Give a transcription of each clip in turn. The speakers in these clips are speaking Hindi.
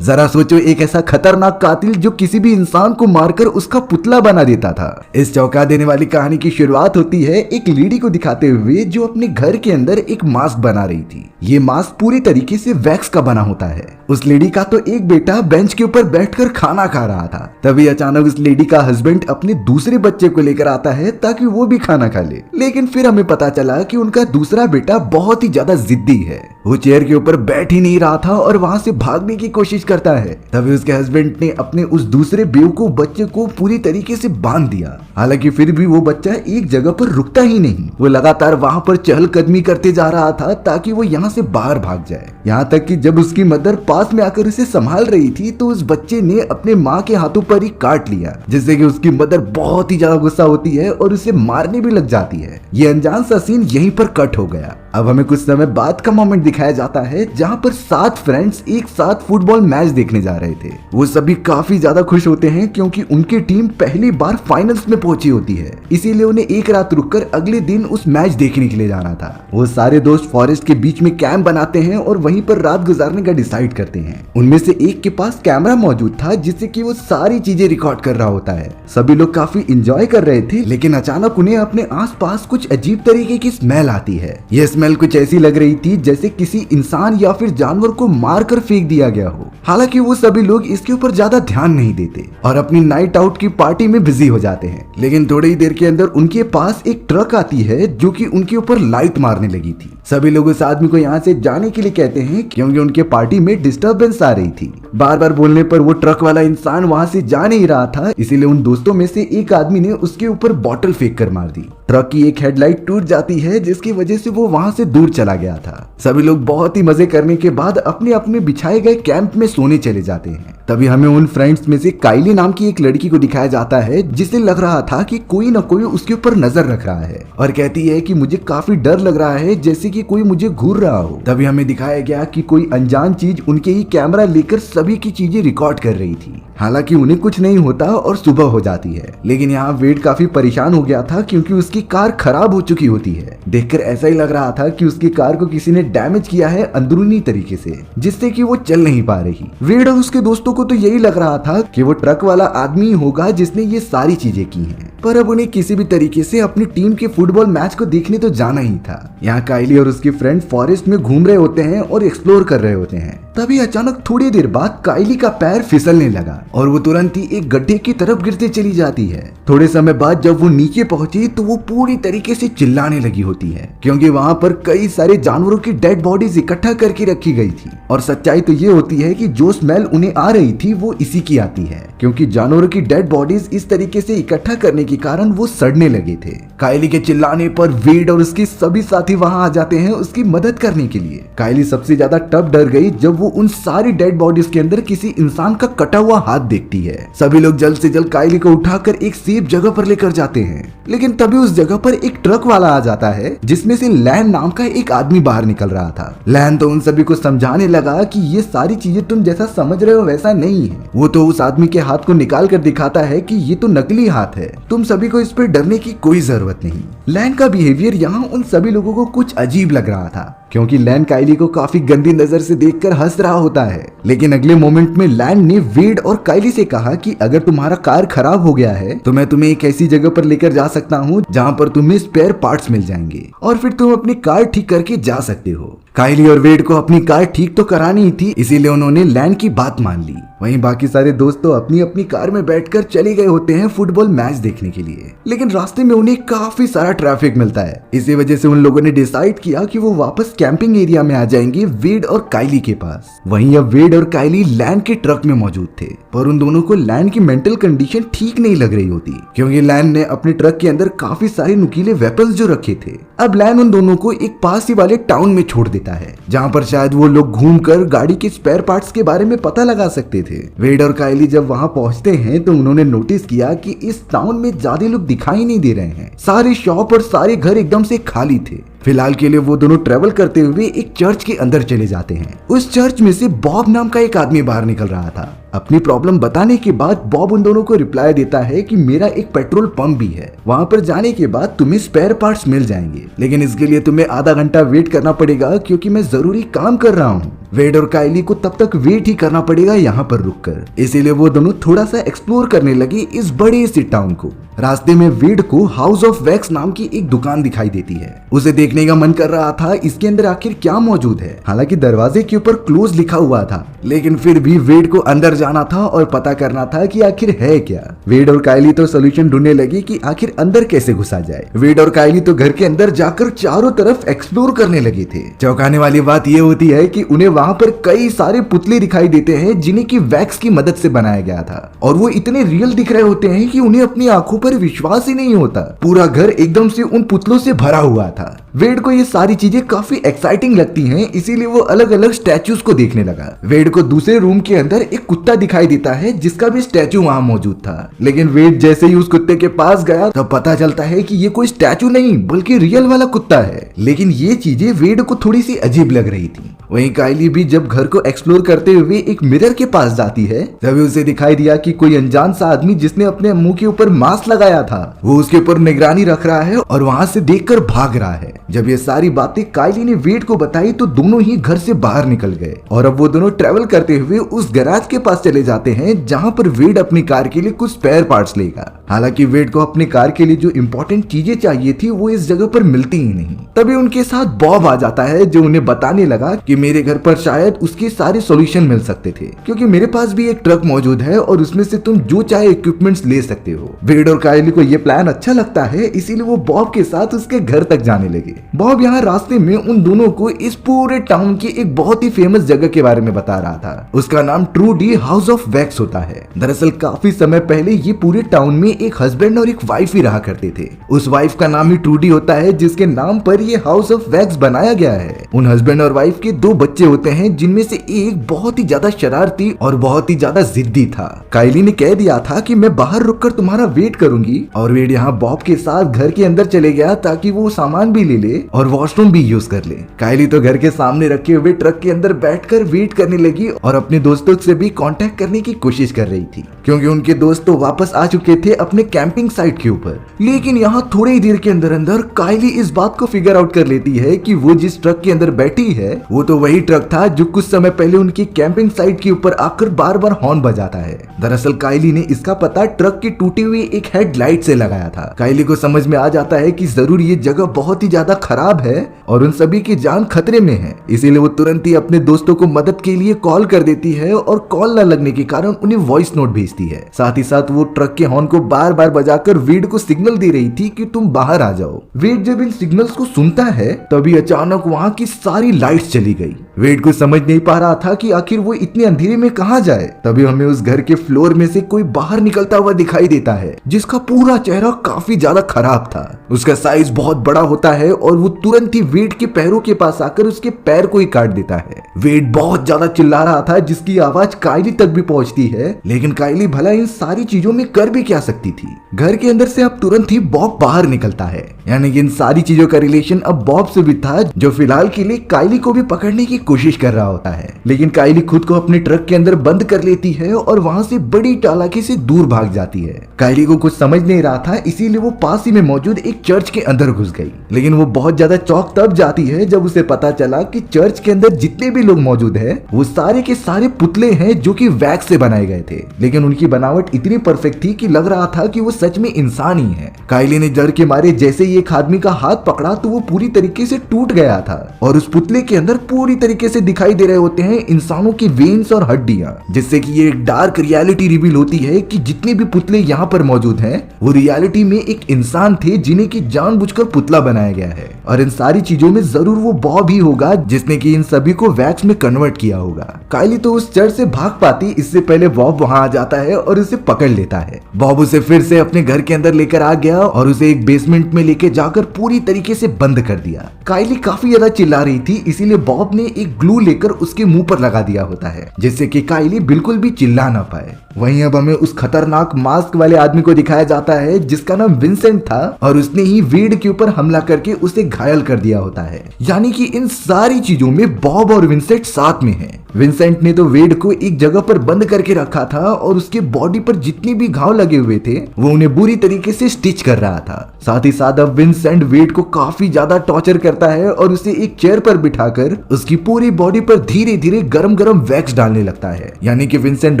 जरा सोचो, एक ऐसा खतरनाक कातिल जो किसी भी इंसान को मारकर उसका पुतला बना देता था। इस चौंका देने वाली कहानी की शुरुआत होती है एक लेडी को दिखाते हुए जो अपने घर के अंदर एक मास्क बना रही थी। ये मास्क पूरी तरीके से वैक्स का बना होता है। उस लेडी का तो एक बेटा बेंच के ऊपर बैठकर खाना खा रहा था। तभी अचानक उस लेडी का हस्बैंड अपने दूसरे बच्चे को लेकर आता है ताकि वो भी खाना खा ले। लेकिन फिर हमें पता चला कि उनका दूसरा बेटा बहुत ही ज्यादा जिद्दी है। वो चेयर के ऊपर बैठ ही नहीं रहा था और वहां से भागने की कोशिश करता है। तभी उसके हस्बैंड ने अपने उस दूसरे बेवकूफ बच्चे को पूरी तरीके से बांध दिया। हालांकि फिर भी वो बच्चा एक जगह पर रुकता ही नहीं। वो लगातार वहां पर चहलकदमी करते जा रहा था ताकि वो यहाँ से बाहर भाग जाए। यहाँ तक कि जब उसकी मदर पास में आकर उसे संभाल रही थी तो उस बच्चे ने अपने माँ के हाथों पर ही काट लिया, जिससे कि उसकी मदर बहुत ही ज्यादा गुस्सा होती है और उसे मारने भी लग जाती है। ये अनजान सा सीन यहीं पर कट हो गया। अब हमें कुछ समय बाद का मोमेंट दिखाया जाता है जहां पर 7 फ्रेंड्स एक साथ फुटबॉल मैच देखने जा रहे थे। वो सभी काफी ज्यादा खुश होते हैं क्योंकि उनकी टीम पहली बार फाइनल्स में पहुंची होती है, इसीलिए उन्हें एक रात रुककर अगले दिन उस मैच देखने के लिए जाना था। वो सारे दोस्त फॉरेस्ट के बीच में कैंप बनाते हैं और वहीं पर रात गुजारने का डिसाइड करते हैं। उनमें से एक के पास कैमरा मौजूद था जिससे कि वो सारी चीजें रिकॉर्ड कर रहा होता है। सभी लोग काफी इंजॉय कर रहे थे, लेकिन अचानक उन्हें अपने आसपास कुछ अजीब तरीके की स्मेल आती है। ये स्मेल कुछ ऐसी लग रही थी जैसे किसी इंसान या फिर जानवर को मारकर फेंक दिया गया हो। हालांकि वो सभी लोग इसके ऊपर ज्यादा ध्यान नहीं देते और अपनी नाइट आउट की पार्टी में बिजी हो जाते हैं। लेकिन थोड़ी ही देर के अंदर उनके पास एक ट्रक आती है जो कि उनके ऊपर लाइट मारने लगी थी। सभी लोग उस आदमी को यहाँ से जाने के लिए कहते हैं क्योंकि उनके पार्टी में डिस्टर्बेंस आ रही थी। बार बार बोलने पर वो ट्रक वाला इंसान वहाँ से जा नहीं रहा था, इसीलिए उन दोस्तों में से एक आदमी ने उसके ऊपर बॉटल फेंक कर मार दी। ट्रक की एक हेडलाइट टूट जाती है जिसकी वजह से वो वहाँ से दूर चला गया था। सभी लोग बहुत ही मजे करने के बाद अपने अपने बिछाए गए कैंप में सोने चले जाते हैं। तभी हमें उन फ्रेंड्स में से काइली नाम की एक लड़की को दिखाया जाता है जिसे लग रहा था कि कोई न कोई उसके ऊपर नजर रख रहा है और कहती है कि मुझे काफी डर लग रहा है, जैसे कि कोई मुझे घूर रहा हो। तभी हमें दिखाया गया कि कोई अनजान चीज उनके ही कैमरा लेकर सभी की चीजें रिकॉर्ड कर रही थी। हालांकि उन्हें कुछ नहीं होता और सुबह हो जाती है, लेकिन यहाँ वेड काफी परेशान हो गया था क्योंकि उसकी कार खराब हो चुकी होती है। देखकर ऐसा ही लग रहा था कि उसकी कार को किसी ने डैमेज किया है अंदरूनी तरीके से, जिससे कि वो चल नहीं पा रही। वेड और उसके दोस्तों को तो यही लग रहा था कि वो ट्रक वाला आदमी होगा जिसने ये सारी चीजें की हैं। पर अब उन्हें किसी भी तरीके से अपनी टीम के फुटबॉल मैच को देखने तो जाना ही था। यहाँ काइली और उसके फ्रेंड फॉरेस्ट में घूम रहे होते हैं और एक्सप्लोर कर रहे होते हैं। तभी अचानक थोड़ी देर बाद काइली का पैर फिसलने लगा और वो तुरंत ही एक गड्ढे की तरफ गिरते चली जाती है। थोड़े समय बाद जब वो नीचे पहुंची तो वो पूरी तरीके से चिल्लाने लगी होती है क्योंकि वहाँ पर कई सारे जानवरों की डेड बॉडीज इकट्ठा करके रखी गई थी। और सच्चाई तो ये होती है कि जो स्मेल उन्हें आ रही थी वो इसी की आती है, क्योंकि जानवरों की डेड बॉडीज इस तरीके से इकट्ठा करने के कारण वो सड़ने लगे थे। काइली के चिल्लाने पर वेड और उसके सभी साथी वहाँ आ जाते हैं उसकी मदद करने के लिए। काइली सबसे ज्यादा तब डर गई जब वो उन सारी डेड बॉडीज के अंदर किसी इंसान का कटा हुआ हाथ देखती है। सभी लोग जल्द से जल्द काइली को उठाकर एक सेफ जगह पर लेकर जाते हैं, लेकिन तभी उस जगह पर एक ट्रक वाला आ जाता है जिसमें से लैन नाम का एक आदमी बाहर निकल रहा था। लैन तो उन सभी को समझाने लगा कि ये सारी चीजें तुम जैसा समझ रहे हो वैसा नहीं है। वो तो उस आदमी के हाथ को निकाल कर दिखाता है कि ये तो नकली हाथ है, तुम सभी को इस पर डरने की कोई जरूरत नहीं। लैन का बिहेवियर यहाँ उन सभी लोगों को कुछ अजीब लग रहा था क्योंकि लैन काइली को काफी गंदी नजर से देखकर हंस रहा होता है। लेकिन अगले मोमेंट में लैन ने वेड और काइली से कहा कि अगर तुम्हारा कार खराब हो गया है तो मैं तुम्हें एक ऐसी जगह पर लेकर जा सकता हूँ जहाँ पर तुम्हें स्पेयर पार्ट्स मिल जाएंगे और फिर तुम अपनी कार ठीक करके जा सकते हो। काइली और वेड को अपनी कार ठीक तो करानी ही थी, इसीलिए उन्होंने लैन की बात मान ली। वहीं बाकी सारे दोस्त तो अपनी अपनी कार में बैठकर चले गए होते हैं फुटबॉल मैच देखने के लिए, लेकिन रास्ते में उन्हें काफी सारा ट्रैफिक मिलता है। इसी वजह से उन लोगों ने डिसाइड किया कि वो वापस कैंपिंग एरिया में आ जाएंगे वेड और काइली के पास। वहीं अब वेड और काइली लैन के ट्रक में मौजूद थे, पर उन दोनों को लैन की मेंटल कंडीशन ठीक नहीं लग रही होती क्योंकि लैन ने अपने ट्रक के अंदर काफी सारे नुकीले वेपन्स जो रखे थे। अब लैन उन दोनों को एक पास ही वाले टाउन में छोड़ देता है जहाँ पर शायद वो लोग घूमकर गाड़ी के स्पेयर पार्ट्स के बारे में पता लगा सकते थे। वेड और काइली जब वहाँ पहुँचते हैं तो उन्होंने नोटिस किया कि इस टाउन में ज्यादा लोग दिखाई नहीं दे रहे हैं। सारे शॉप और सारे घर एकदम से खाली थे। फिलहाल के लिए वो दोनों ट्रेवल करते हुए एक चर्च के अंदर चले जाते हैं। उस चर्च में से बॉब नाम का एक आदमी बाहर निकल रहा था। अपनी प्रॉब्लम बताने के बाद बॉब उन दोनों को रिप्लाई देता है कि मेरा एक पेट्रोल पंप भी है, वहाँ पर जाने के बाद तुम्हें स्पेयर पार्ट्स मिल जाएंगे, लेकिन इसके लिए तुम्हें आधा घंटा वेट करना पड़ेगा क्योंकि मैं जरूरी काम कर रहा हूँ। वेड और काइली को तब तक वेट ही करना पड़ेगा यहाँ पर रुककर, इसीलिए वो दोनों थोड़ा सा एक्सप्लोर करने लगे इस बड़े से टाउन को। रास्ते में वेड को हाउस ऑफ वैक्स नाम की एक दुकान दिखाई देती है। उसे देखने का मन कर रहा था इसके अंदर आखिर क्या मौजूद है। हालांकि दरवाजे के ऊपर क्लोज लिखा हुआ था, लेकिन फिर भी वेड को अंदर जाना था और पता करना था कि आखिर है क्या। वेड और काइली तो सोल्यूशन ढूंढने लगी कि आखिर अंदर कैसे घुसा जाए। वेड और काइली तो घर के अंदर जाकर चारों तरफ एक्सप्लोर करने लगे थे। चौंकाने वाली बात यह होती है कि उन्हें वहाँ पर कई सारे पुतले दिखाई देते हैं जिन्हें की वैक्स की मदद से बनाया गया था, और वो इतने रियल दिख रहे होते हैं कि उन्हें अपनी आंखों पर विश्वास ही नहीं होता। पूरा घर एकदम से उन पुतलों से भरा हुआ था। वेड को ये सारी चीजें काफी एक्साइटिंग लगती हैं, इसीलिए वो अलग अलग स्टैचूज को देखने लगा। वेड को दूसरे रूम के अंदर एक कुत्ता दिखाई देता है जिसका भी स्टैचू वहाँ मौजूद था, लेकिन वेड जैसे ही उस कुत्ते के पास गया तब पता चलता है कि ये कोई स्टैचू नहीं बल्कि रियल वाला कुत्ता है। लेकिन ये चीजें वेड को थोड़ी सी अजीब लग रही थी। वहीं काइली भी जब घर को एक्सप्लोर करते हुए एक मिरर के पास जाती है, तभी उसे दिखाई दिया कि कोई अनजान सा आदमी जिसने अपने मुंह के ऊपर मास्क लगाया था वो उसके ऊपर निगरानी रख रहा है और वहां से देखकर भाग रहा है। जब ये सारी बातें काइली ने वेड को बताई तो दोनों ही घर से बाहर निकल गए और अब वो दोनों ट्रेवल करते हुए उस गैराज के पास चले जाते हैं जहां पर वेड अपनी कार के लिए कुछ स्पेयर पार्ट्स लेगा। हालांकि वेड को अपनी कार के लिए जो इम्पोर्टेंट चीजें चाहिए थी वो इस जगह पर मिलती ही नहीं। तभी उनके साथ बॉब आ जाता है जो उन्हें बताने लगा कि मेरे घर पर शायद उसके सारे सॉल्यूशन मिल सकते थे, क्योंकि मेरे पास भी एक ट्रक मौजूद है और उसमें से तुम जो चाहे इक्विपमेंट्स ले सकते हो। वेड और काइली को ये प्लान अच्छा लगता है, इसीलिए वो बॉब के साथ उसके घर तक जाने लगे। बॉब यहाँ रास्ते में उन दोनों को इस पूरे टाउन की एक बहुत ही फेमस जगह के बारे में बता रहा था। उसका नाम ट्रूडी हाउस ऑफ वैक्स होता है। दरअसल काफी समय पहले ये पूरे टाउन में एक हस्बैंड और एक वाइफ ही रहा करते थे। उस वाइफ का नाम ही ट्रूडी होता है जिसके नाम पर ये हाउस ऑफ वैक्स बनाया गया है। उन हस्बैंड और वाइफ के 2 बच्चे होते हैं जिनमें से एक बहुत ही ज्यादा शरारती और बहुत ही ज्यादा जिद्दी था। काइली ने कह दिया था कि मैं बाहर रुककर तुम्हारा वेट करूंगी, और वेड यहाँ बॉब के साथ घर के अंदर चले गया ताकि वो सामान भी ले ले और वॉशरूम भी यूज कर ले। काइली तो घर के सामने रखे हुए ट्रक के अंदर बैठकर वेट करने लगी और अपने दोस्तों से भी कांटेक्ट करने की कोशिश कर रही थी, क्योंकि उनके दोस्त तो वापस आ चुके थे अपने कैंपिंग साइट के ऊपर। लेकिन यहाँ थोड़ी ही देर के अंदर अंदर काइली इस बात को फिगर आउट कर लेती है कि वो जिस ट्रक के अंदर बैठी है वो तो वही ट्रक था जो कुछ समय पहले उनकी कैंपिंग साइट के ऊपर आकर बार बार हॉर्न बजाता है। दरअसल काइली ने इसका पता ट्रक की टूटी हुई एक हेडलाइट से लगाया था। काइली को समझ में आ जाता है कि जरूर ये जगह बहुत ही ज्यादा खराब है और उन सभी की जान खतरे में है, इसीलिए वो तुरंत ही अपने दोस्तों को मदद के लिए कॉल कर देती है और कॉल न लगने के कारण उन्हें वॉइस नोट भेजती है। साथ ही साथ वो ट्रक के हॉर्न को बार बार बजाकर वेड को सिग्नल दे रही थी कि तुम बाहर आ जाओ। वेड जब इन सिग्नल्स को सुनता है तभी अचानक वहाँ की सारी लाइट्स चली गई। वेड को समझ नहीं पा रहा था कि आखिर वो इतने अंधेरे में कहाँ जाए। तभी हमें उस घर के फ्लोर में से कोई बाहर निकलता हुआ दिखाई देता है जिसका पूरा चेहरा काफी ज्यादा खराब था। उसका साइज बहुत बड़ा होता है और वो तुरंत ही वेड के पैरों के पास आकर उसके पैर को ही काट देता है। वेड बहुत ज्यादा चिल्ला रहा था जिसकी आवाज काइली तक भी पहुंचती है, लेकिन काइली भला इन सारी चीजों में कर भी क्या सकती थी। घर के अंदर से अब तुरंत ही बॉब बाहर निकलता है, यानी कि इन सारी चीजों का रिलेशन अब बॉब से भी था जो फिलहाल के लिए काइली को भी पकड़ने की कोशिश कर रहा होता है। लेकिन काइली खुद को अपने ट्रक के अंदर बंद कर लेती है और वहां से बड़ी चालाकी से दूर भाग जाती है। काइली को कुछ समझ नहीं रहा था, इसीलिए वो पास ही में मौजूद एक चर्च के अंदर घुस गई। लेकिन वो बहुत ज्यादा चौंक तब जाती है जब उसे पता चला कि चर्च के अंदर जितने भी लोग मौजूद हैं वो सारे के सारे पुतले हैं जो कि वैक्स से बनाए गए थे, लेकिन उनकी बनावट इतनी परफेक्ट थी कि लग रहा था कि वो सच में इंसान ही है। काइली ने डर के मारे जैसे ही एक आदमी का हाथ पकड़ा तो वो पूरी तरीके से टूट गया था और उस पुतले के अंदर पूरी तरीके से दिखाई दे रहे होते हैं इंसानों की वेन्स और हड्डियां, जिससे कि ये एक डार्क रियलिटी रिवील होती है कि जितने भी पुतले यहाँ पर मौजूद हैं वो रियलिटी में एक इंसान थे जिन्हें की जानबूझकर पुतला बनाया गया है। और इन सारी चीजों में जरूर वो बॉब ही होगा जिसने कि इन सभी को वैक्स में कन्वर्ट किया होगा। काइली तो उस चर्च से भाग पाती इससे पहले बॉब वहां आ जाता है और उसे पकड़ लेता है। बॉब उसे फिर से अपने घर के अंदर लेकर आ गया और उसे एक बेसमेंट में लेके जाकर पूरी तरीके से बंद कर दिया। काइली काफी ज्यादा चिल्ला रही थी, इसीलिए बॉब ने एक ग्लू लेकर उसके मुंह पर लगा दिया होता है जिससे कि काइली बिल्कुल भी चिल्ला ना पाए। वहीं अब हमें उस खतरनाक मास्क वाले आदमी को दिखाया जाता है जिसका नाम विंसेंट था और उसने ही वेड के ऊपर हमला करके उसे घायल कर दिया होता है। यानी कि इन सारी चीजों में बॉब और विंसेंट साथ में हैं। विंसेंट ने तो वेड को एक जगह पर बंद करके रखा था और उसके बॉडी पर जितने भी घाव लगे हुए थे वो उन्हें बुरी तरीके से स्टिच कर रहा था। साथ ही साथ अब विंसेंट वेड को काफी ज्यादा टॉर्चर करता है और उसे एक चेयर पर बिठाकर उसकी पूरी बॉडी पर धीरे धीरे गरम गरम वैक्स डालने लगता है। यानी कि विंसेंट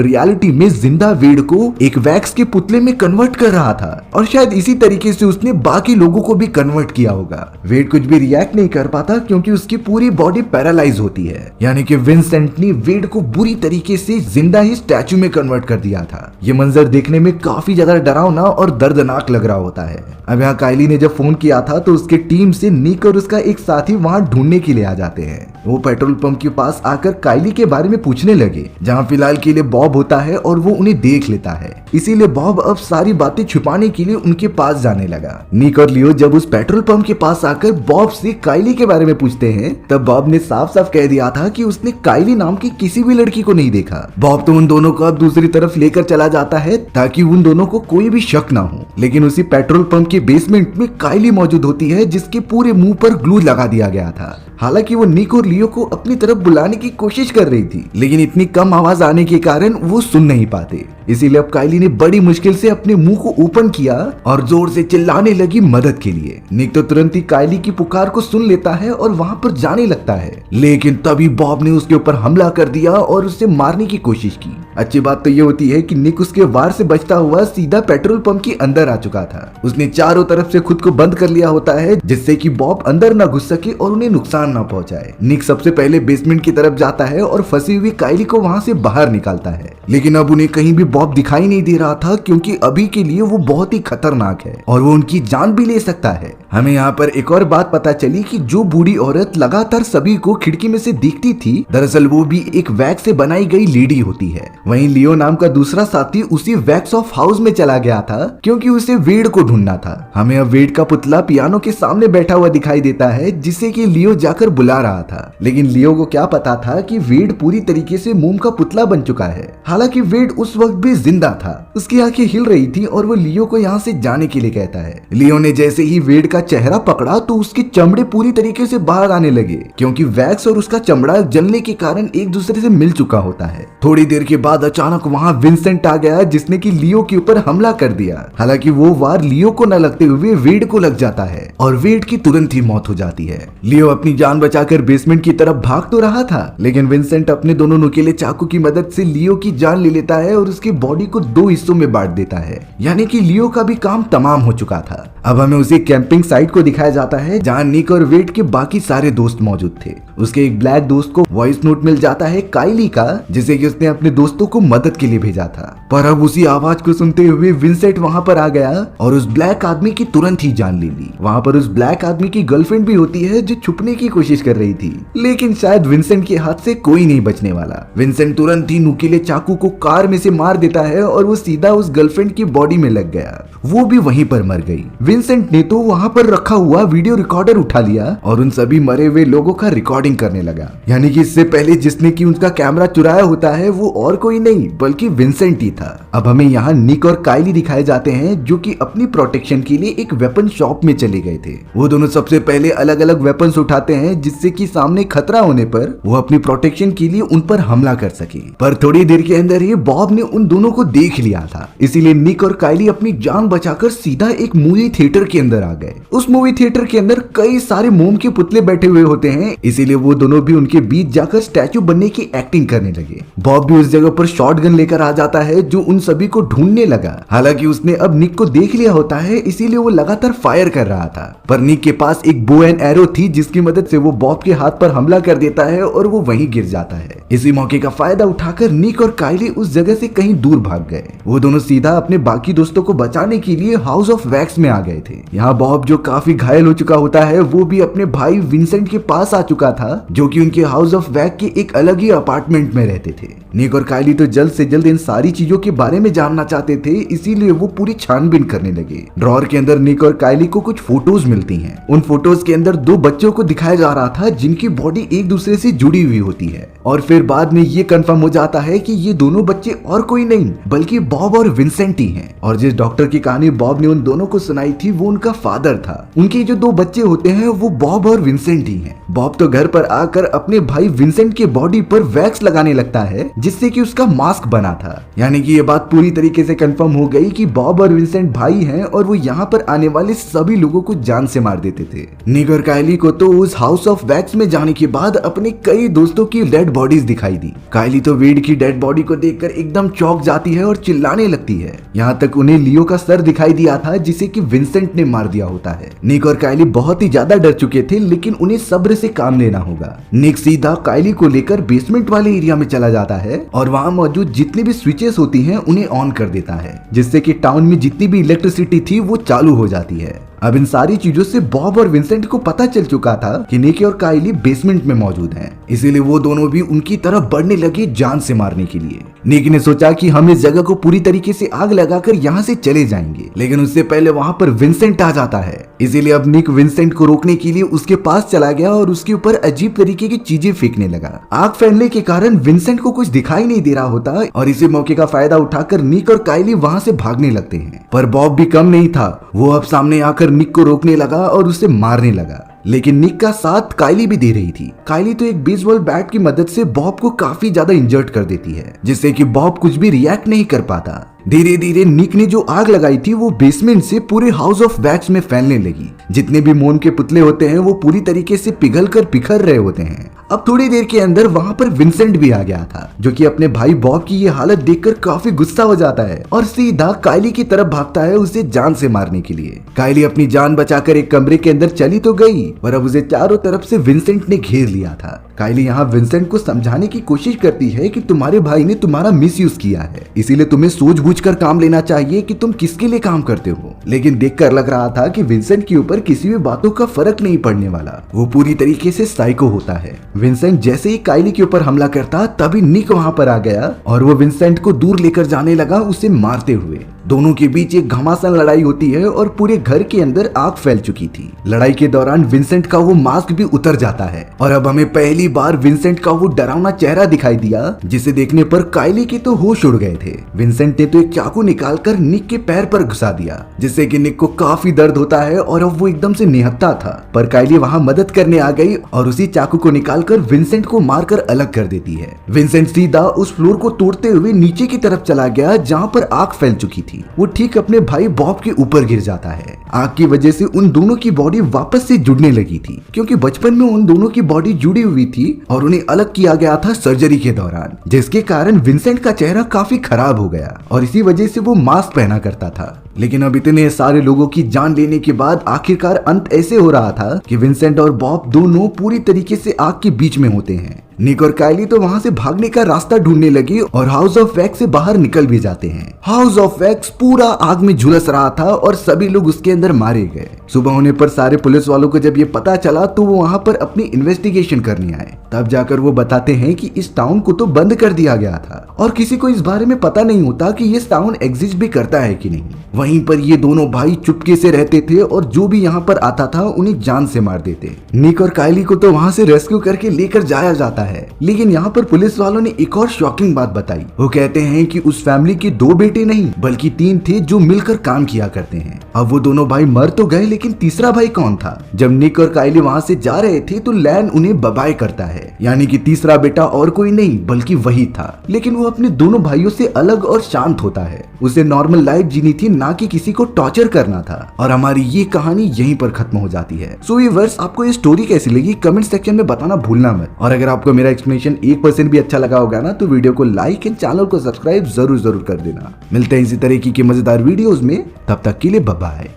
रियलिटी में जिंदा वेड को एक वैक्स के पुतले में कन्वर्ट कर रहा था और शायद इसी तरीके से उसने बाकी लोगों को भी कन्वर्ट किया होगा। वेड कुछ भी रिएक्ट नहीं कर पाता क्योंकि उसकी पूरी बॉडी पैरालाइज होती है। यानी कि विंसेंट ने वेड को बुरी तरीके से जिंदा ही स्टैचू में कन्वर्ट कर दिया था। ये मंजर देखने में काफी ज्यादा डरावना और दर्दनाक लग रहा होता है। अब यहाँ काइली ने जब फोन किया था तो उसके टीम से निक और उसका एक साथी वहां ढूंढने के लिए आ जाते हैं। वो पेट्रोल पंप के पास आकर काइली के बारे में पूछने लगे, जहाँ फिलहाल के लिए बॉब होता है और वो उन्हें देख लेता है। इसीलिए बॉब अब सारी बातें छुपाने के लिए उनके पास जाने लगा। निक और लियो जब उस पेट्रोल पंप के पास आकर बॉब से काइली के बारे में पूछते हैं तब बॉब ने साफ साफ कह दिया था कि उसने काइली नाम की किसी भी लड़की को नहीं देखा। बॉब तो उन दोनों को अब दूसरी तरफ लेकर चला जाता है ताकि उन दोनों को कोई भी शक ना हो। लेकिन उसी पेट्रोल पंप के बेसमेंट में काइली मौजूद होती है जिसके पूरे मुंह पर ग्लू लगा दिया गया था। हालांकि वो निक और लियो को अपनी तरफ बुलाने की कोशिश कर रही थी लेकिन इतनी कम आवाज आने के कारण वो सुन नहीं पाते। इसीलिए अब काइली ने बड़ी मुश्किल से अपने मुंह को ओपन किया और जोर से चिल्लाने लगी मदद के लिए। निक तो तुरंत ही काइली की पुकार को सुन लेता है और वहां पर जाने लगता है, लेकिन तभी बॉब ने उसके ऊपर हमला कर दिया और उसे मारने की कोशिश की। अच्छी बात तो ये होती है कि निक उसके वार से बचता हुआ सीधा पेट्रोल पंप के अंदर आ चुका था। उसने चारों तरफ से खुद को बंद कर लिया होता है जिससे कि बॉब अंदर न घुस सके और उन्हें नुकसान न पहुंचाए। निक सबसे पहले बेसमेंट की तरफ जाता है और फंसी हुई काइली को वहां से बाहर निकालता है, लेकिन अब उन्हें कहीं भी बॉब दिखाई नहीं दे रहा था क्योंकि अभी के लिए वो बहुत ही खतरनाक है और वो उनकी जान भी ले सकता है। हमें यहाँ पर एक और बात पता चली कि जो बूढ़ी औरत लगातार सभी को खिड़की में से दिखती थी, दरअसल वो भी एक वैक्स से बनाई गई लेडी होती है। वहीं लियो नाम का दूसरा साथी उसी वैक्स ऑफ हाउस में चला गया था क्योंकि उसे वेड को ढूंढना था। हमें अब वेड का पुतला पियानो के सामने बैठा हुआ दिखाई देता है जिसे कि लियो जाकर बुला रहा था, लेकिन लियो को क्या पता था कि वेड पूरी तरीके से मोम का पुतला बन चुका है। हालांकि वेड उस वक्त भी जिंदा था, उसकी आंखें हिल रही थी और वो लियो को यहाँ से जाने के लिए कहता है। लियो ने जैसे ही वेड का चेहरा पकड़ा तो उसके चमड़े पूरी तरीके से बाहर आने लगे क्योंकि वैक्स और उसका चमड़ा जलने के कारण एक दूसरे से मिल चुका होता है। थोड़ी देर के बाद अचानक वहाँ विंसेंट आ गया जिसने कि लियो के ऊपर हमला कर दिया। हालांकि वो वार लियो को न लगते हुए वेड को लग जाता है और वेड की तुरंत ही मौत हो जाती है। लियो अपनी जान बचाकर बेसमेंट की तरफ भाग तो रहा था, लेकिन विंसेंट अपने दोनों नुकीले चाकू की मदद से लियो की जान ले लेता है और उसकी बॉडी को दो हिस्सों में बांट देता है। यानी कि लियो का भी काम तमाम हो चुका था। अब हमें उसी कैंपिंग साइट को दिखाया जाता है जहाँ निक और वेड के बाकी सारे दोस्त मौजूद थे। उसके एक ब्लैक दोस्त को वॉइस नोट मिल जाता है काइली का, जिसे कि उसने अपने दोस्तों को मदद के लिए भेजा था। पर अब उसी आवाज को सुनते हुए विंसेंट वहाँ पर आ गया और उस ब्लैक आदमी की तुरंत ही जान ले ली। वहाँ पर उस ब्लैक आदमी की गर्लफ्रेंड भी होती है जो छुपने की कोशिश कर रही थी, लेकिन शायद विंसेंट के हाथ से कोई नहीं बचने वाला। विंसेंट तुरंत ही नुकीले चाकू को कार में से मार देता है और वो सीधा उस गर्लफ्रेंड की बॉडी में लग गया। वो भी वहीं पर मर गई। विंसेंट ने तो वहाँ पर रखा हुआ वीडियो रिकॉर्डर उठा लिया और उन सभी मरे हुए लोगों का रिकॉर्डिंग करने लगा। यानी कि इससे पहले जिसने कि उनका कैमरा चुराया होता है वो और कोई नहीं बल्कि विंसेंट ही था। अब हमें यहाँ निक और काइली दिखाए जाते हैं जो कि अपनी प्रोटेक्शन के लिए एक वेपन शॉप में चले गए थे। वो दोनों सबसे पहले अलग अलग वेपन्स उठाते हैं जिससे कि सामने खतरा होने पर वो अपनी प्रोटेक्शन के लिए उन पर हमला कर सके। पर थोड़ी देर के अंदर ही बॉब ने उन दोनों को देख लिया था, इसीलिए निक और काइली अपनी जान बचाकर सीधा एक मूवी थिएटर के अंदर आ गए। उस मूवी थिएटर के अंदर कई सारे मोम के पुतले बैठे हुए होते हैं, इसीलिए वो दोनों भी उनके बीच जाकर स्टैचू बनने की एक्टिंग करने लगे। बॉब भी उस जगह पर शॉटगन लेकर आ जाता है जो उन सभी को ढूंढने लगा। हालांकि उसने अब निक को देख लिया होता है, इसीलिए वो लगातार फायर कर रहा था। पर निक के पास एक बो एंड एरो थी जिसकी मदद से वो बॉब के हाथ पर हमला कर देता है और वो वहीं गिर जाता है। इसी मौके का फायदा उठाकर निक और काइली उस जगह से कहीं दूर भाग गए। वो दोनों सीधा अपने बाकी दोस्तों को बचाने के लिए हाउस ऑफ वैक्स में आ गए थे। यहाँ बॉब जो काफी घायल हो चुका होता है वो भी अपने भाई विंसेंट के पास आ चुका था, जो कि उनके हाउस ऑफ वैक के एक अलग ही अपार्टमेंट में रहते थे। निक और कायली तो जल्द से जल्द इन सारी चीजों के बारे में जानना चाहते थे, इसीलिए वो पूरी छानबीन करने लगे। ड्रॉअर के अंदर निक और कायली को कुछ फोटोज मिलती हैं। उन फोटोज के अंदर दो बच्चों को दिखाया जा रहा था जिनकी बॉडी एक दूसरे से जुड़ी हुई होती है, और फिर बाद में ये कंफर्म हो जाता है कि ये दोनों बच्चे और कोई नहीं बल्कि बॉब और विंसेंट ही हैं। और जिस डॉक्टर की कहानी बॉब ने उन दोनों को सुनाई थी वो उनका फादर था। उनके जो दो बच्चे होते हैं वो बॉब और विंसेंट ही हैं। बॉब तो घर पर आकर अपने भाई विंसेंट के बॉडी पर वैक्स लगाने लगता है जिससे कि उसका मास्क बना था। यानी कि ये बात पूरी तरीके से कंफर्म हो गई कि बॉब और विंसेंट भाई हैं और वो यहाँ पर आने वाले सभी लोगों को जान से मार देते थे। निक और कायली को तो उस हाउस ऑफ वैक्स में जाने के बाद अपने कई दोस्तों की डेड बॉडीज दिखाई दी। कायली तो वेड की डेड बॉडी को देखकर एकदम चौंक जाती है और चिल्लाने लगती है। यहाँ तक उन्हें लियो का सर दिखाई दिया था जिसे कि विंसेंट ने मार दिया होता है। निक और कायली बहुत ही ज्यादा डर चुके थे, लेकिन उन्हें सब्र से काम लेना होगा। निक सीधा कायली को लेकर बेसमेंट वाले एरिया में चला जाता है और वहाँ मौजूद जितनी भी स्विचेस होती हैं उन्हें ऑन कर देता है, जिससे कि टाउन में जितनी भी इलेक्ट्रिसिटी थी वो चालू हो जाती है। अब इन सारी चीजों से बॉब और विंसेंट को पता चल चुका था कि निक और कायली बेसमेंट में मौजूद हैं, इसीलिए वो दोनों भी उनकी तरफ बढ़ने लगे जान से मारने के लिए। निक ने सोचा कि हम इस जगह को पूरी तरीके से आग लगाकर यहाँ से चले जाएंगे, लेकिन उससे पहले वहाँ पर विंसेंट आ जाता है। इसीलिए अब निक विंसेंट को रोकने के लिए उसके पास चला गया और उसके ऊपर अजीब तरीके की चीजें फेंकने लगा। आग फैलने के कारण विंसेंट को कुछ दिखाई नहीं दे रहा होता और इसी मौके का फायदा उठाकर निक और कायली वहाँ से भागने लगते हैं। पर बॉब भी कम नहीं था, वो अब सामने आकर निक को रोकने लगा और उसे मारने लगा। लेकिन निक का साथ कायली भी दे रही थी। कायली तो एक बेसबॉल बैट की मदद से बॉब को काफी ज्यादा इंजर्ड कर देती है, जिससे कि बॉब कुछ भी रिएक्ट नहीं कर पाता। धीरे धीरे निक ने जो आग लगाई थी वो बेसमेंट से पूरे हाउस ऑफ वैक्स में फैलने लगी। जितने भी मोम के पुतले होते हैं वो पूरी तरीके से पिघल कर बिखर रहे होते हैं। अब थोड़ी देर के अंदर वहाँ पर विंसेंट भी आ गया था, जो कि अपने भाई बॉब की ये हालत देखकर काफी गुस्सा हो जाता है और सीधा कायली की तरफ भागता है उसे जान से मारने के लिए। कायली अपनी जान बचाकर एक कमरे के अंदर चली तो गई, पर अब उसे चारों तरफ से विंसेंट ने घेर लिया था। कायली यहाँ विंसेंट को समझाने की कोशिश करती है कि तुम्हारे भाई ने तुम्हारा मिसयूज किया है, इसीलिए तुम्हें सूझबूझकर काम लेना चाहिए कि तुम किसके लिए काम करते हो। लेकिन देखकर लग रहा था कि विंसेंट के ऊपर किसी भी बातों का फर्क नहीं पड़ने वाला, वो पूरी तरीके से साइको होता है। विंसेंट जैसे ही कायली के ऊपर हमला करता तभी निक वहाँ पर आ गया और वो विंसेंट को दूर लेकर जाने लगा उसे मारते हुए। दोनों के बीच एक घमासान लड़ाई होती है और पूरे घर के अंदर आग फैल चुकी थी। लड़ाई के दौरान विंसेंट का वो मास्क भी उतर जाता है और अब हमें पहली बार विंसेंट का वो डरावना चेहरा दिखाई दिया, जिसे देखने पर कायली के तो होश उड़ गए थे। विंसेंट ने तो एक चाकू निकालकर निक के पैर पर घुसा दिया, जिससे कि निक को काफी दर्द होता है और अब वो एकदम से निहत्था था। पर कायली वहाँ मदद करने आ गई और उसी चाकू को निकालकर विंसेंट को मारकर अलग कर देती है। विंसेंट सीधा उस फ्लोर को तोड़ते हुए नीचे की तरफ चला गया जहाँ पर आग फैल चुकी थी। वो ठीक अपने भाई बॉब के ऊपर गिर जाता है। आग की वजह से उन दोनों की बॉडी वापस से जुड़ने लगी थी, क्योंकि बचपन में उन दोनों की बॉडी जुड़ी हुई थी और उन्हें अलग किया गया था सर्जरी के दौरान, जिसके कारण विंसेंट का चेहरा काफी खराब हो गया और इसी वजह से वो मास्क पहना करता था। लेकिन अब इतने सारे लोगों की जान लेने के बाद आखिरकार अंत ऐसे हो रहा था कि विंसेंट और बॉब दोनों पूरी तरीके से आग के बीच में होते हैं। निक और कायली तो वहाँ से भागने का रास्ता ढूंढने लगे और हाउस ऑफ वैक्स से बाहर निकल भी जाते हैं। हाउस ऑफ वैक्स पूरा आग में झुलस रहा था और सभी लोग उसके अंदर मारे गए। सुबह होने पर सारे पुलिस वालों को जब ये पता चला तो वो वहाँ पर अपनी इन्वेस्टिगेशन करने आए। तब जाकर वो बताते हैं कि इस टाउन को तो बंद कर दिया गया था और किसी को इस बारे में पता नहीं होता कि ये टाउन एग्जिस्ट भी करता है कि नहीं। वहीं पर ये दोनों भाई चुपके से रहते थे और जो भी यहाँ पर आता था उन्हें जान से मार देते। निक और कायली को तो वहाँ से रेस्क्यू करके लेकर जाया जाता है, लेकिन यहाँ पर पुलिस वालों ने एक और शॉकिंग बात बताई। वो कहते हैं कि उस फैमिली के 2 बेटे नहीं बल्कि 3 थे जो मिलकर काम किया करते हैं। अब वो दोनों भाई मर तो गए, लेकिन तीसरा भाई कौन था? जब निक और कायली वहाँ से जा रहे थे तो लैन उन्हें बाय करता है, यानी कि तीसरा बेटा और कोई नहीं बल्कि वही था। लेकिन वो अपने दोनों भाइयों से अलग और शांत होता है। उसे नॉर्मल लाइफ जीनी थी, ना कि किसी को टॉर्चर करना था। और हमारी ये कहानी यहीं पर खत्म हो जाती है। सो व्यूअर्स, आपको ये स्टोरी कैसी लगी कमेंट सेक्शन में बताना भूलना मत। और अगर आपको मेरा एक्सप्लेनेशन 1% भी अच्छा लगा होगा ना तो वीडियो को लाइक एंड चैनल को सब्सक्राइब जरूर कर देना। मिलते हैं इसी तरीके की मजेदार वीडियोस में, तब तक के लिए बाय बाय।